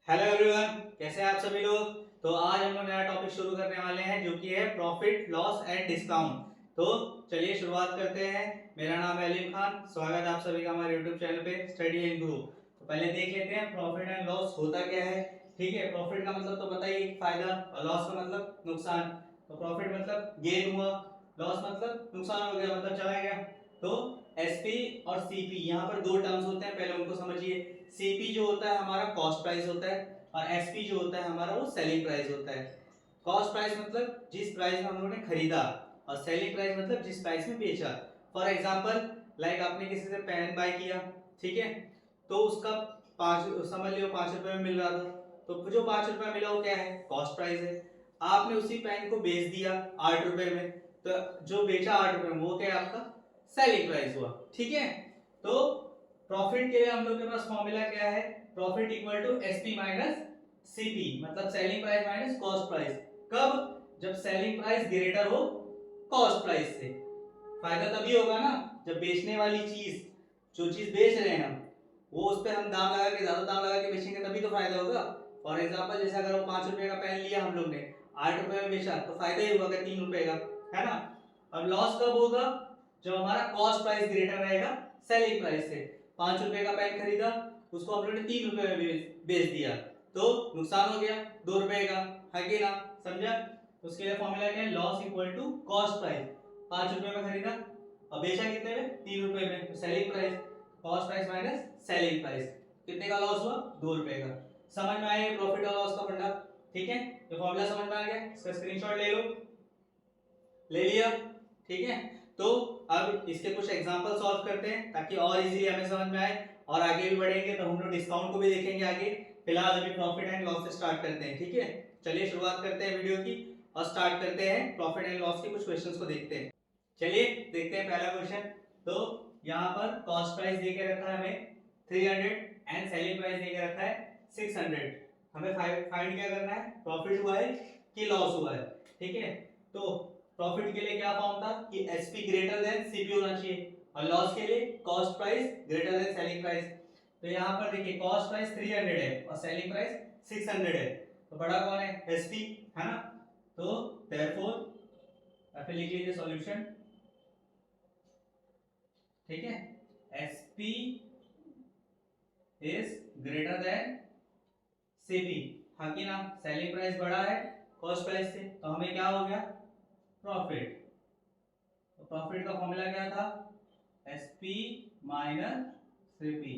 Hello everyone, कैसे हैं आप सभी लोग। तो आज हम लोग नया टॉपिक शुरू करने वाले हैं जो कि है प्रॉफिट लॉस एंड डिस्काउंट। तो चलिए शुरुआत करते हैं। मेरा नाम है अलीम खान। स्वागत है आप सभी का हमारे यूट्यूब चैनल पे स्टडी इन गुरु। तो पहले देख लेते हैं प्रॉफिट एंड लॉस होता क्या है। ठीक है, प्रॉफिट का मतलब तो बताइए फायदा, और लॉस का मतलब नुकसान। तो प्रॉफिट मतलब गेन हुआ, लॉस मतलब नुकसान हो गया, मतलब चला गया। तो एसपी और सीपी यहाँ पर दो टर्म्स होते हैं, पहले उनको समझिए। सीपी जो होता है हमारा कॉस्ट प्राइस होता है, और एसपी जो होता है हमारा वो सेलिंग प्राइस होता है। कॉस्ट प्राइस मतलब जिस प्राइस में हम लोगों ने खरीदा, और सेलिंग प्राइस मतलब जिस प्राइस में बेचा। फॉर एग्जांपल, लाइक आपने किसी से पेन बाय किया, ठीक है, तो उसका पाँच समझ लियो 5 रुपए में मिल रहा था। तो जो 5 रुपए मिला वो क्या है, कॉस्ट प्राइस है। आपने उसी पेन को बेच दिया 8 रुपए में, तो जो बेचा 8 रुपए में वो क्या है, आपका सेलिंग प्राइस हुआ। ठीक है, तो प्रॉफिट के लिए हम लोग के पास फॉर्मूला क्या है, profit equal to SP minus CP, मतलब selling price minus cost price. कब, जब सेलिंग प्राइस ग्रेटर हो कॉस्ट प्राइस से। फायदा तभी होगा ना जब बेचने वाली चीज, जो चीज बेच रहे हैं हम, वो उस पर हम दाम लगा के, ज्यादा दाम लगा के बेचेंगे तभी तो फायदा होगा। फॉर एग्जाम्पल, जैसे अगर वो 5 रुपए का पेन लिया हम लोग ने, 8 रुपए में बेचा, तो फायदा ही होगा 3 रुपए का, है ना। अब लॉस कब होगा, जब हमारा कॉस्ट प्राइस ग्रेटर रहेगा सेलिंग प्राइस से। 5 रुपए का पेन खरीदा, उसको हम लोग ने 3 रुपए में बेच दिया, तो नुकसान हो गया 2 रुपए का, है कि ना। समझा। उसके लिए फॉर्मूला क्या है, loss equal to cost price. 5 रुपए में खरीदा और बेचा कितने में, 3 रुपए में, तो selling price, cost price minus selling price. कितने का लॉस हुआ, 2 रुपए का। समझ में आया प्रॉफिट और लॉस का फंडा। ठीक है, तो फॉर्मूला समझ में आ गया, इसका स्क्रीनशॉट ले लो, ले लिया। ठीक है, तो अब इसके कुछ एग्जांपल सॉल्व करते हैं ताकि और इजीली हमें समझ में आए, और आगे भी बढ़ेंगे तो हम लोग डिस्काउंट को भी देखेंगे आगे। फिलहाल अभी प्रॉफिट एंड लॉस से स्टार्ट करते हैं। ठीक है, चलिए शुरुआत करते हैं वीडियो की, और स्टार्ट करते हैं प्रॉफिट एंड लॉस के कुछ क्वेश्चंस को देखते हैं। चलिए देखते हैं पहला क्वेश्चन। तो यहाँ पर कॉस्ट प्राइस दे के रखा है हमें 300, एंड सेलिंग प्राइस दे के रखा है 600। हमें फाइंड क्या करना है, प्रॉफिट हुआ है कि लॉस हुआ है। ठीक है, तो प्रॉफिट के लिए क्या फॉर्म था कि एसपी ग्रेटर देन सीपी होना चाहिए, और लॉस के लिए cost price greater than selling price. तो यहाँ पर देखिए कॉस्ट प्राइस 300 है और सेलिंग प्राइस 600 है, तो बड़ा कौन है, एसपी, है ना। तो देयरफॉर फिर लिख लीजिए सॉल्यूशन। ठीक है, SP is greater then CP, हाँ कि ना। सेलिंग प्राइस बड़ा है कॉस्ट प्राइस से, तो हमें क्या हो गया, प्रॉफिट। तो प्रॉफिट का फॉर्मूला क्या था, SP minus CP.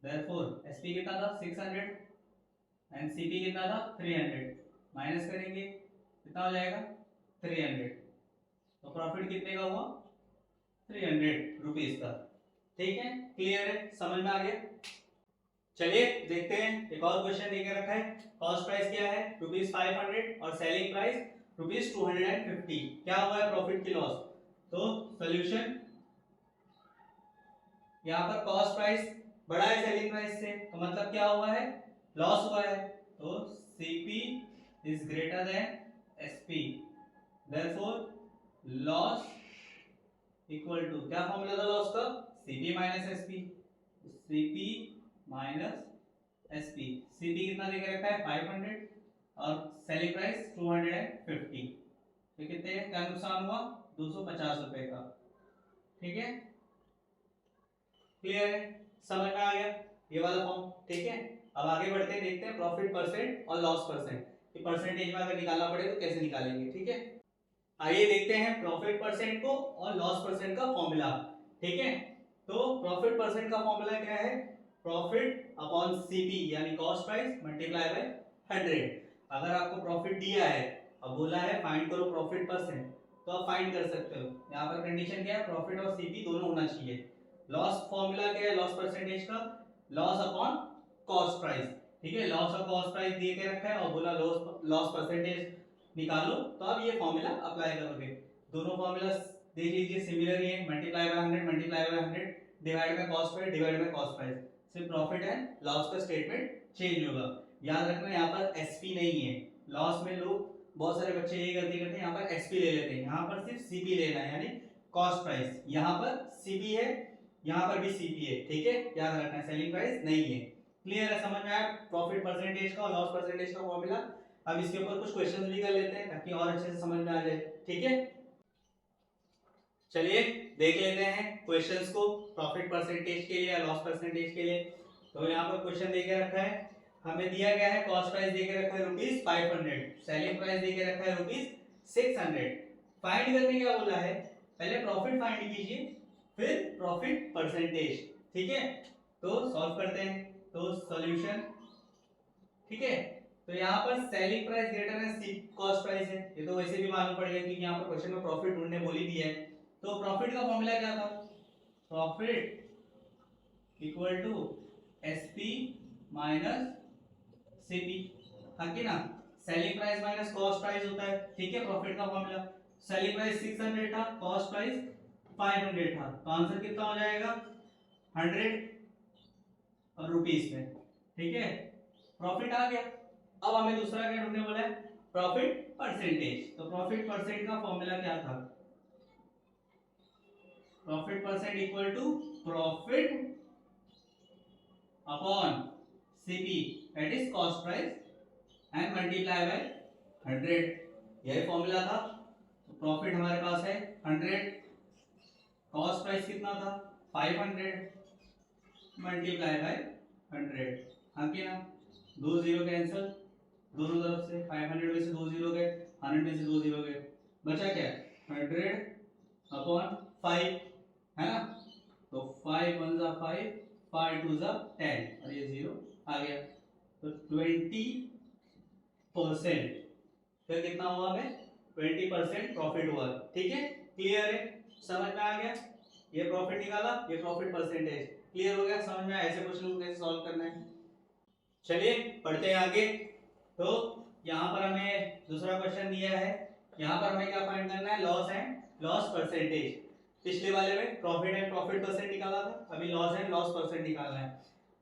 Therefore SP कितना था 600, एंड सीपी कितना था 300, माइनस करेंगे कितना हो जाएगा 300। तो प्रॉफिट कितने का हुआ, 300 रुपीज का। ठीक है, क्लियर है, समझ में आ गया। चलिए देखते हैं, एक और क्वेश्चन देके रखा है। कॉस्ट प्राइस क्या है, ₹500, और सेलिंग प्राइस ₹250। क्या हुआ है प्रॉफिट की लॉस। तो सोल्यूशन, यहाँ पर कॉस्ट प्राइस बड़ा है सेलिंग प्राइस से, तो मतलब क्या हुआ है, लॉस हुआ है। तो CP is greater than SP, therefore loss equal to, क्या फॉर्मूला था लॉस का, CP minus SP. CP minus SP, CP कितना देके रखा है 500, और सेलिंग प्राइस 250। तो कितने, क्या नुकसान हुआ, 250 रुपए का। ठीक है, क्लियर है, समझ में आ गया ये वाला फॉर्म। ठीक है, अब आगे बढ़ते हैं, देखते हैं प्रॉफिट परसेंट और लॉस परसेंट, कि परसेंटेज में अगर निकालना पड़े तो कैसे निकालेंगे। ठीक है, आइए देखते हैं प्रॉफिट परसेंट को और लॉस परसेंट का फॉर्मूला। ठीक है, तो प्रॉफिट परसेंट का फॉर्मूला क्या है, प्रॉफिट अपॉन सीपी यानी कॉस्ट प्राइस मल्टीप्लाई बाय 100। अगर आपको प्रॉफिट दिया है, अब बोला है फाइंड करो प्रॉफिट परसेंट, तो आप फाइंड कर सकते हो। यहाँ पर कंडीशन क्या है, प्रॉफिट और सीपी दोनों होना चाहिए। लॉस फॉर्मूला क्या है, लॉस परसेंटेज का, लॉस अपॉन कॉस्ट प्राइस। ठीक है, लॉस और कॉस्ट प्राइस दिए के रखा है और बोला लॉस लॉस परसेंटेज निकालो, तो आप ये फॉर्मूला अप्लाई करोगे। दोनों फॉर्मूला देख लीजिए सिमिलर ही है, multiply by 100 multiply by 100 divide by cost price divide by cost price. सिर्फ प्रॉफिट एंड लॉस का स्टेटमेंट चेंज होगा। याद रखना यहाँ पर एसपी नहीं है, लॉस में लोग बहुत सारे बच्चे यही गलती करते हैं, यहाँ पर एसपी ले लेते हैं, यहाँ पर सिर्फ सीपी लेना है यानी कॉस्ट प्राइस। यहाँ पर सीपी है, यहाँ पर भी सीपी है। ठीक है, याद रखना है, सेलिंग प्राइस नहीं है। क्लियर है, समझ में आया प्रॉफिट परसेंटेज का और लॉस परसेंटेज का फॉर्मूला। अब इसके ऊपर कुछ क्वेश्चंस भी कर लेते हैं ताकि और अच्छे से समझ में आ जाए, ठीक है। चलिए देख लेते हैं क्वेश्चंस को प्रॉफिट परसेंटेज के लिए या लॉस परसेंटेज के लिए। तो यहाँ पर क्वेश्चन दे के रखा है, हमें दिया गया है कॉस्ट प्राइस दे के रखा है ₹500, सेलिंग प्राइस दे के रखा है ₹600। फाइंड करने क्या बोला है, पहले प्रॉफिट फाइंड कीजिए फिर प्रॉफिट परसेंटेज, ठीक है। तो सॉल्व करते हैं, तो सॉल्यूशन, ठीक है। तो यहाँ पर सेलिंग प्राइस ग्रेटर है कॉस्ट प्राइस है, ये तो वैसे भी मालूम पड़ गया क्योंकि यहाँ पर क्वेश्चन में प्रॉफिट ढूंढने बोल ही दिया है। तो प्रॉफिट का फॉर्मूला क्या था, profit equal to SP minus CP, हाँ कि ना, selling price minus cost price होता है, ठीक है। प्रॉफिट का फॉर्मूला, सेलिंग प्राइस 600 था, कॉस्ट प्राइस 500 था, तो आंसर कितना हो जाएगा 100 और रुपीस में, ठीक है। प्रॉफिट आ गया। अब हमें दूसरा क्या ढूंढने बोला है, प्रॉफिट परसेंटेज। तो प्रॉफिट परसेंट का फॉर्मूला क्या था, profit percent equal to profit upon CP that is cost price and multiply by 100, यही फॉर्मूला था। तो प्रॉफिट हमारे पास है 100, कॉस्ट प्राइस कितना था 500 मल्टीप्लाई बाय 100, हाँ कि ना, 2 जीरो कैंसिल दोनों तरफ से, 500 में से 2 जीरो गए, 100 में से 2 जीरो गए, बचा क्या 100 अपॉन 5, है ना। तो 5 1 जा 5, 5 2 जा 10 और ये जीरो आ गया। तो 20% फिर कितना हुआ हमें 20% प्रॉफिट हुआ, ठीक है। क्लियर है, समझ में आ गया, ये प्रॉफिट निकाला, ये प्रॉफिट परसेंटेज, क्लियर हो गया, समझ में आया ऐसे क्वेश्चन को कैसे सॉल्व करना है। चलिए पढ़ते हैं आगे। तो यहाँ पर हमें दूसरा क्वेश्चन दिया है, यहाँ पर हमें क्या फाइंड करना है, लॉस एंड लॉस परसेंटेज। पिछले वाले में प्रॉफिट एंड प्रॉफिट परसेंट निकाला था, अभी लॉस एंड लॉस परसेंट निकालना है।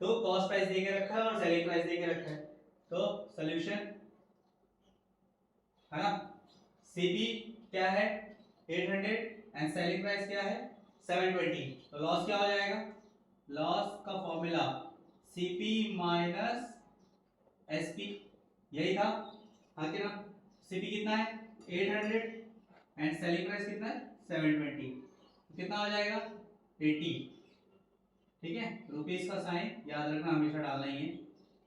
तो कॉस्ट प्राइस दे के रखा है और सेलिंग प्राइस दे के रखा है, तो सोल्यूशन है ना, सीपी क्या है 800 एंड सेलिंग प्राइस क्या है 720, तो लॉस क्या हो जाएगा, लॉस का फॉर्मूला सीपी माइनस एसपी, यही था, हाँ कि ना। सीपी कितना है 800 एंड सेलिंग प्राइस कितना है 720, कितना हो जाएगा 80, ठीक है। रुपीस का साइन याद रखना हमेशा डालना ही है,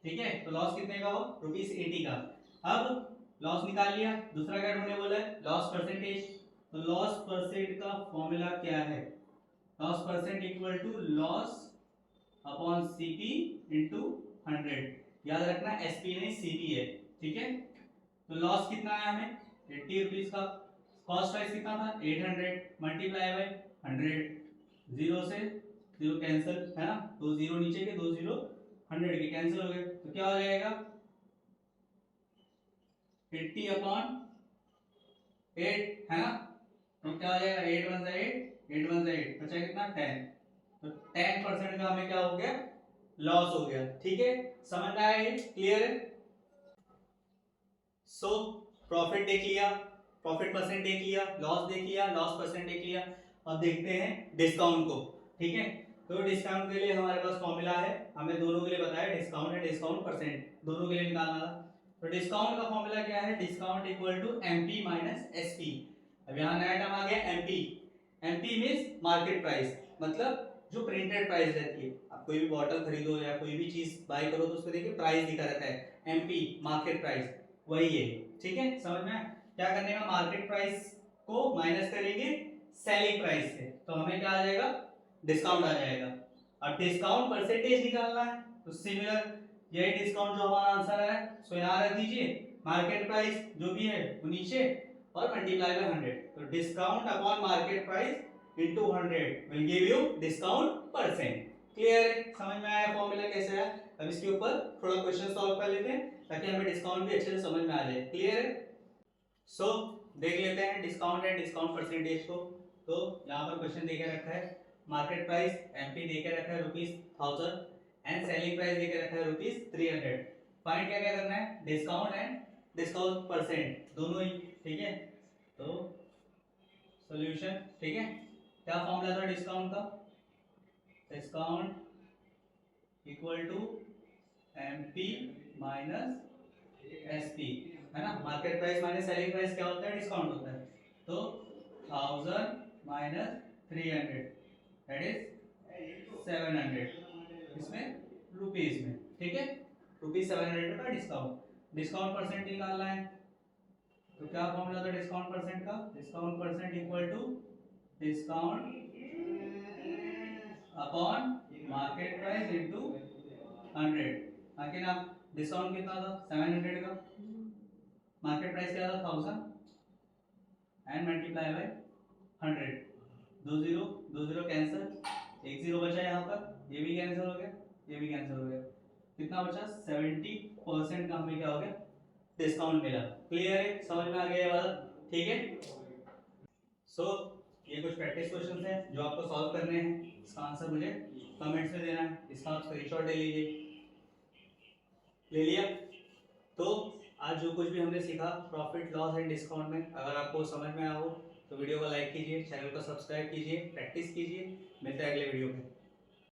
ठीक है। तो लॉस कितने का हो ₹80 का। अब लॉस निकाल लिया, दूसरा क्या ढूंढने बोला है, लॉस परसेंटेज। तो लॉस परसेंट का फॉर्मूला क्या है, loss percent equal to loss upon CP into 100, याद रखना एसपी नहीं सीपी है, ठीक है। तो लॉस कितना आया हमें 80 रुपीज का, कॉस्ट प्राइस कितना था 800 मल्टीप्लाई बाय 100, जीरो से जीरो कैंसिल, है ना, दो जीरो नीचे के, दो जीरो 100 के कैंसिल हो गए, तो क्या हो जाएगा 80 अपॉन 8, है ना। तो क्या हो जाएगा 8 1 8, 8 1 8, बचा कितना 10, तो 10% का हमें क्या हो गया लॉस हो गया, ठीक है। समझ में आया, ये क्लियर है। सो प्रॉफिट देख लिया, प्रॉफिट परसेंट देख लिया, लॉस देख लिया, लॉस परसेंट देख लिया। अब देखते हैं डिस्काउंट को, ठीक है। तो डिस्काउंट के लिए हमारे पास फॉर्मूला है, हमें दोनों के लिए बताया डिस्काउंट है डिस्काउंट परसेंट दोनों के लिए निकालना था। तो डिस्काउंट का फॉर्मूला क्या है, discount equal to MP minus SP. अब यहाँ नया टर्म आ गया MP, MP means market price, मतलब जो प्रिंटेड प्राइस रहती है, आप कोई भी बॉटल खरीदो या कोई भी चीज बाय करो तो उसको देखिए प्राइस दिखा रहता है एमपी मार्केट प्राइस, वही है, ठीक है। समझ में क्या करने का, मार्केट प्राइस को माइनस करेंगे सेलिंग प्राइस से, तो हमें क्या आ जाएगा डिस्काउंट आ जाएगा। अब डिस्काउंट परसेंटेज निकालना है, तो सिमिलर यही डिस्काउंट जो हमारा आंसर है सो यहाँ रख दीजिए, मार्केट प्राइस जो भी है वो नीचे और मल्टीप्लाई बाय 100, तो discount upon market price into 100 will give you discount percent. Clear है, समझ में आया फॉर्मूला कैसे है। अब इसके ऊपर थोड़ा क्वेश्चन सॉल्व कर लेते हैं ताकि हमें डिस्काउंट भी अच्छे से समझ में आ जाए, क्लियर है। सो देख लेते हैं डिस्काउंट एंड डिस्काउंट परसेंटेज को। तो यहाँ पर क्वेश्चन देके रखा है, मार्केट प्राइस एमपी देके रखा है ₹1000 एंड सेलिंग प्राइस देके रखा है ₹300। फाइंड क्या क्या करना है, डिस्काउंट एंड डिस्काउंट परसेंट दोनों ही, ठीक है। तो सॉल्यूशन, ठीक है, क्या फॉर्मूला था डिस्काउंट का, discount equal to MP minus SP, है ना। Market price minus selling price क्या होता है? डिस्काउंट होता है। तो 1000 माइनस 300 दैट इज 700, इसमें रुपीज में, ठीक है। रुपीज 700 का डिस्काउंट परसेंट निकालना है। तो क्या फॉर्मूला था डिस्काउंट परसेंट का? Discount percent equal to discount upon market price into 100। आखिर ना डिस्काउंट कितना था? 700 का, मार्केट प्राइस क्या था? 1000 एंड मल्टीप्लाई बाय 100। दो जीरो कैंसिल, एक जीरो बचा यहाँ पर, ये भी कैंसिल हो गया, ये भी कैंसिल हो गया। कितना बचा? 70% का हमें क्या हो गया? डिस्काउंट मिला। क्लियर है? समझ में आ गया ये वाला? ठीक है। सो ये कुछ प्रैक्टिस क्वेश्चंस हैं जो आपको सॉल्व करने हैं। इसका आंसर मुझे कमेंट्स में देना है। इसका आप स्क्रीनशॉट ले लीजिए। ले लिया? तो आज जो कुछ भी हमने सीखा प्रॉफिट लॉस एंड डिस्काउंट में, अगर आपको समझ में आया हो तो वीडियो को लाइक कीजिए, चैनल को सब्सक्राइब कीजिए, प्रैक्टिस कीजिए। मिलते हैं अगले वीडियो में।